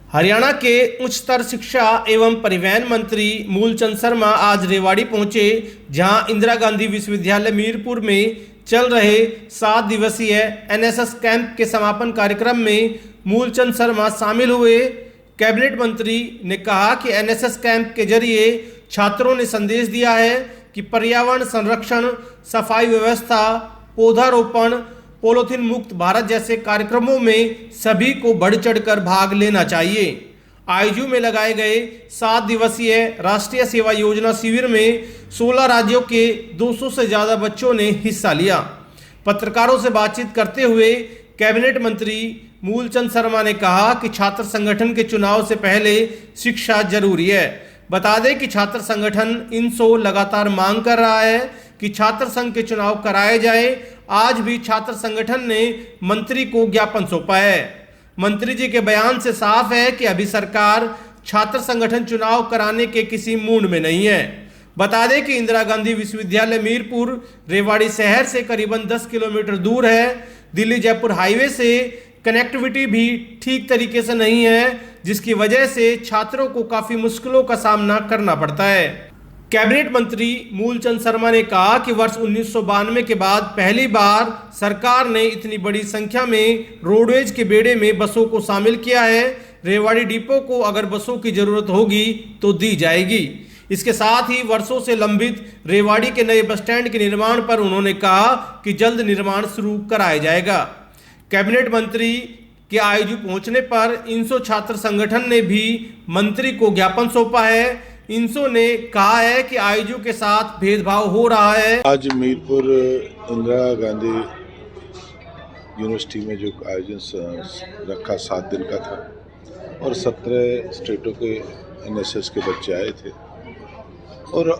हरियाणा के उच्चतर शिक्षा एवं परिवहन मंत्री मूलचंद शर्मा आज रेवाड़ी पहुंचे, जहां इंदिरा गांधी विश्वविद्यालय मीरपुर में चल रहे 7 दिवसीय एनएसएस कैंप के समापन कार्यक्रम में मूलचंद शर्मा शामिल हुए। कैबिनेट मंत्री ने कहा कि एनएसएस कैंप के जरिए छात्रों ने संदेश दिया है कि पर्यावरण संरक्षण, सफाई व्यवस्था, पौधारोपण, पॉलीथीन मुक्त भारत जैसे कार्यक्रमों में सभी को बढ़ चढ़कर भाग लेना चाहिए। आईजू में लगाए गए 7 दिवसीय राष्ट्रीय सेवा योजना शिविर में 16 राज्यों के 200 से ज़्यादा बच्चों ने हिस्सा लिया। पत्रकारों से बातचीत करते हुए कैबिनेट मंत्री मूलचंद शर्मा ने कहा कि छात्र संगठन के चुनाव से पहले शिक्षा जरूरी है। बता दें कि छात्र संगठन इनसो लगातार मांग कर रहा है कि छात्र संघ के चुनाव कराए जाए। आज भी छात्र संगठन ने मंत्री को ज्ञापन सौंपा है। मंत्री जी के बयान से साफ है कि अभी सरकार छात्र संगठन चुनाव कराने के किसी मूड में नहीं है। बता दें कि इंदिरा गांधी विश्वविद्यालय मीरपुर रेवाड़ी शहर से करीबन 10 किलोमीटर दूर है। दिल्ली जयपुर हाईवे से कनेक्टिविटी भी ठीक तरीके से नहीं है, जिसकी वजह से छात्रों को काफ़ी मुश्किलों का सामना करना पड़ता है। कैबिनेट मंत्री मूलचंद शर्मा ने कहा कि वर्ष 1992 के बाद पहली बार सरकार ने इतनी बड़ी संख्या में रोडवेज के बेड़े में बसों को शामिल किया है। रेवाड़ी डिपो को अगर बसों की जरूरत होगी तो दी जाएगी। इसके साथ ही वर्षों से लंबित रेवाड़ी के नए बस स्टैंड के निर्माण पर उन्होंने कहा कि जल्द निर्माण शुरू कराया जाएगा। कैबिनेट मंत्री के आईजू पहुंचने पर इनसो छात्र संगठन ने भी मंत्री को ज्ञापन सौंपा है। इनसो ने कहा है कि आईजू के साथ भेदभाव हो रहा है। आज मीरपुर इंदिरा गांधी यूनिवर्सिटी में जो आयोजन रखा 7 दिन का था और 17 स्टेटों के एनएसएस के बच्चे आए थे और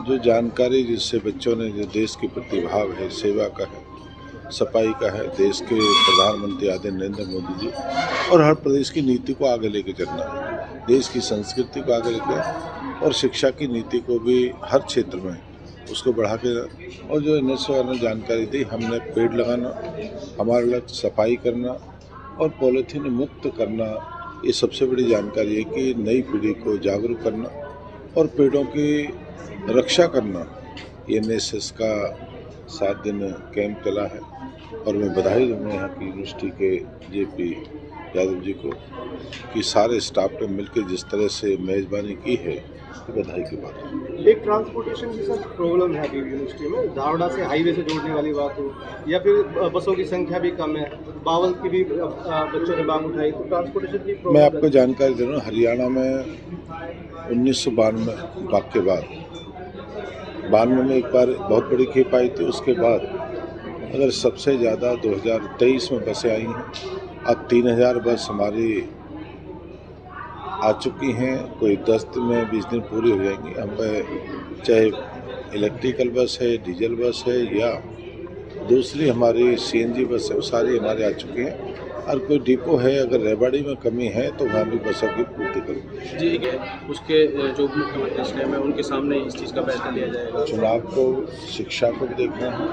जो जानकारी जिससे बच्चों ने जो देश के प्रति भाव है, सेवा का है, सफाई का है, देश के प्रधानमंत्री आदरणीय नरेंद्र मोदी जी और हर प्रदेश की नीति को आगे लेके चलना है, देश की संस्कृति को आगे लेकर और शिक्षा की नीति को भी हर क्षेत्र में उसको बढ़ा के। और जो एनएसएस वालों ने जानकारी दी, हमने पेड़ लगाना, हमारा लक्ष्य सफाई करना और पॉलीथीन मुक्त करना, ये सबसे बड़ी जानकारी है कि नई पीढ़ी को जागरूक करना और पेड़ों की रक्षा करना। एनएसएस का 7 दिन कैंप चला है और मैं बधाई दूंगा यहाँ की यूनिवर्सिटी के जेपी यादव जी को कि सारे स्टाफ ने मिलकर जिस तरह से मेज़बानी की है, बधाई की बात है। एक ट्रांसपोर्टेशन की सर प्रॉब्लम है अभी यूनिवर्सिटी में, धारवाड़ा से हाईवे से जोड़ने वाली बात हो या फिर बसों की संख्या भी कम है, बावल की भी बच्चों ने मांग उठाई, तो ट्रांसपोर्टेशन की प्रॉब्लम। मैं आपको जानकारी दे रहा हूँ, हरियाणा में 1992 के बाद 92 में एक बार बहुत बड़ी खेप आई थी। उसके बाद अगर सबसे ज़्यादा 2023 में बसें आई हैं। अब 3000 बस हमारी आ चुकी हैं, कोई 10 दिन में 20 दिन पूरी हो जाएंगी। हम पे चाहे इलेक्ट्रिकल बस है, डीजल बस है या दूसरी हमारी सीएनजी बस है, वो सारी हमारी आ चुकी हैं। और कोई डिपो है, अगर रेवाड़ी में कमी है तो वहाँ भी बसों की पूर्ति करेंगे जी। उसके जो मुख्यमंत्री स्टेम है उनके सामने इस चीज़ का फैसला लिया जाएगा। चुनाव को, शिक्षा को भी देखना है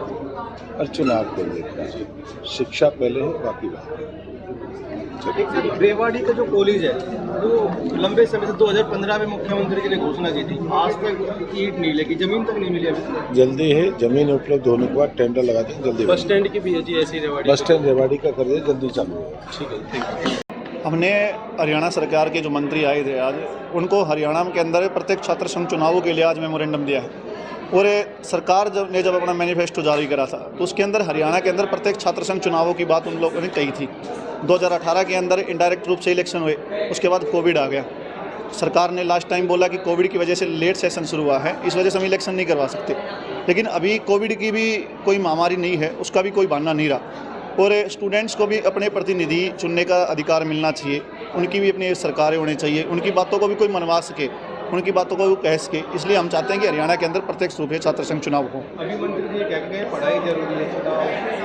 और चुनाव को भी देखना है। शिक्षा पहले है, बाकी बात। एक सर, रेवाड़ी का जो कॉलेज है वो लंबे समय से 2015 में मुख्यमंत्री जी ने घोषणा की थी, आज तक ईंट नहीं लगी, जमीन तक नहीं मिली अभी। जल्दी है, जमीन उपलब्ध होने के बाद टेंडर लगा दें, जल्दी। बस स्टैंड की भी है जी ऐसी रेवाड़ी, बस स्टैंड रेवाड़ी का कर दे, जल्दी चालू होगा। ठीक है। हमने हरियाणा सरकार के जो मंत्री आए थे आज, उनको हरियाणा के अंदर प्रत्येक छात्र संघ चुनावों के लिए आज मेमोरेंडम दिया है। और सरकार जब अपना मैनिफेस्टो जारी करा था तो उसके अंदर हरियाणा के अंदर प्रत्येक छात्र संघ चुनावों की बात उन लोगों ने कही थी। 2018 के अंदर इनडायरेक्ट रूप से इलेक्शन हुए, उसके बाद कोविड आ गया। सरकार ने लास्ट टाइम बोला कि कोविड की वजह से लेट सेशन शुरू हुआ है, इस वजह से हम इलेक्शन नहीं करवा सकते। लेकिन अभी कोविड की भी कोई महामारी नहीं है, उसका भी कोई बहाना नहीं रहा। और स्टूडेंट्स को भी अपने प्रतिनिधि चुनने का अधिकार मिलना चाहिए, उनकी भी अपनी सरकारें होनी चाहिए, उनकी बातों को भी कोई मनवा सके, उनकी बातों को कह सके। इसलिए हम चाहते हैं कि हरियाणा के अंदर प्रत्यक्ष रूप से छात्र संघ चुनाव हो। अभी मंत्री जी क्या कहें, पढ़ाई जरूरी है चुनाव।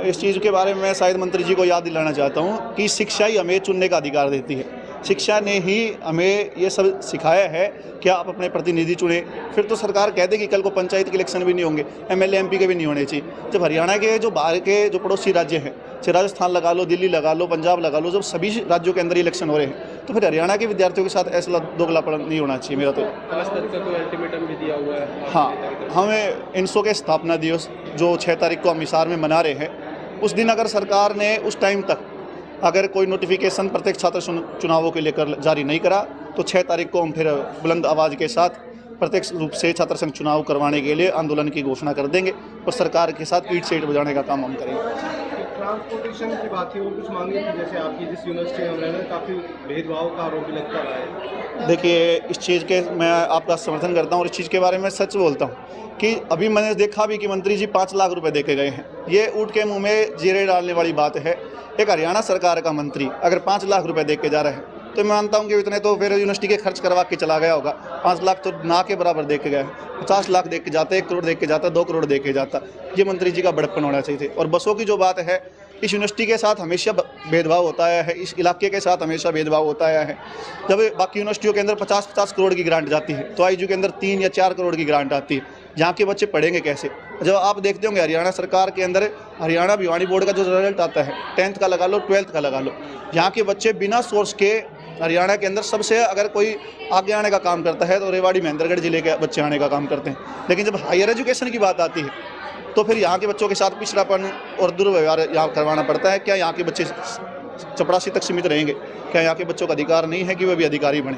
इस चीज़ के बारे में मैं शायद मंत्री जी को याद दिलाना चाहता हूँ कि शिक्षा ही हमें चुनने का अधिकार देती है। शिक्षा ने ही हमें ये सब सिखाया है कि आप अपने प्रतिनिधि चुने। फिर तो सरकार कह दे कि कल को पंचायत के इलेक्शन भी नहीं होंगे, एमएलए एमपी के भी नहीं होने चाहिए। जब हरियाणा के जो बाहर के जो पड़ोसी राज्य हैं चाहे राजस्थान लगा लो, दिल्ली लगा लो, पंजाब लगा लो, जब सभी राज्यों के अंदर इलेक्शन हो रहे हैं तो फिर हरियाणा के विद्यार्थियों के साथ ऐसा दोगलापन नहीं होना चाहिए मेरा तो। प्लस तक का कोई अल्टीमेटम भी दिया हुआ है? हाँ, हमें इनसो के स्थापना दिवस जो 6 तारीख को हम हिसार में मना रहे हैं, उस दिन अगर सरकार ने उस टाइम तक अगर कोई नोटिफिकेशन प्रत्येक छात्र चुनावों के लेकर जारी नहीं करा तो 6 तारीख को हम फिर बुलंद आवाज़ के साथ प्रत्यक्ष रूप से छात्र संघ चुनाव करवाने के लिए आंदोलन की घोषणा कर देंगे और सरकार के साथ ईंट से ईंट बजाने का काम हम करेंगे। ट्रांसपोर्टेशन की बात थी और कुछ मांगे थी, जैसे आपकी जिस यूनिवर्सिटी में रहने काफ़ी भेदभाव का आरोप भी लगता रहा है। देखिए, इस चीज़ के मैं आपका समर्थन करता हूँ और इस चीज़ के बारे में सच बोलता हूँ कि अभी मैंने देखा भी कि मंत्री जी 5 लाख रुपए दे के गए हैं। ये ऊँट के मुंह में जीरे डालने वाली बात है। एक हरियाणा सरकार का मंत्री अगर 5 लाख रुपए दे के जा रहा है तो मैं मानता हूँ कि इतने तो फिर यूनिवर्सिटी के खर्च करवा के चला गया होगा। 5 लाख तो ना के बराबर दे के गया। 50 लाख दे के जाता, 1 करोड़ दे के जाता, 2 करोड़ दे के जाता। ये मंत्री जी का बड़प्पन होना चाहिए थे। और बसों की जो बात है, इस यूनिवर्सिटी के साथ हमेशा भेदभाव होता आया है, इस इलाके के साथ हमेशा भेदभाव होता आया है। जब बाकी यूनिवर्सिटियों के अंदर 50-50 करोड़ की ग्रांट जाती है तो आईजू के अंदर 3 या 4 करोड़ की ग्रांट आती है। यहाँ के बच्चे पढ़ेंगे कैसे? जब आप देखते होंगे हरियाणा सरकार के अंदर हरियाणा भिवानी बोर्ड का जो रिजल्ट आता है, 10th का लगा लो, 12th का लगा लो, यहाँ के बच्चे बिना सोर्स के हरियाणा के अंदर सबसे अगर कोई आगे आने का काम करता है तो रेवाड़ी महेंद्रगढ़ जिले के बच्चे आने का काम करते हैं। लेकिन जब हायर एजुकेशन की बात आती है तो फिर यहाँ के बच्चों के साथ पिछड़ापन और दुर्व्यवहार यहाँ करवाना पड़ता है। क्या यहाँ के बच्चे चपरासी तक सीमित रहेंगे? क्या यहाँ के बच्चों का अधिकार नहीं है कि वे भी अधिकारी बने?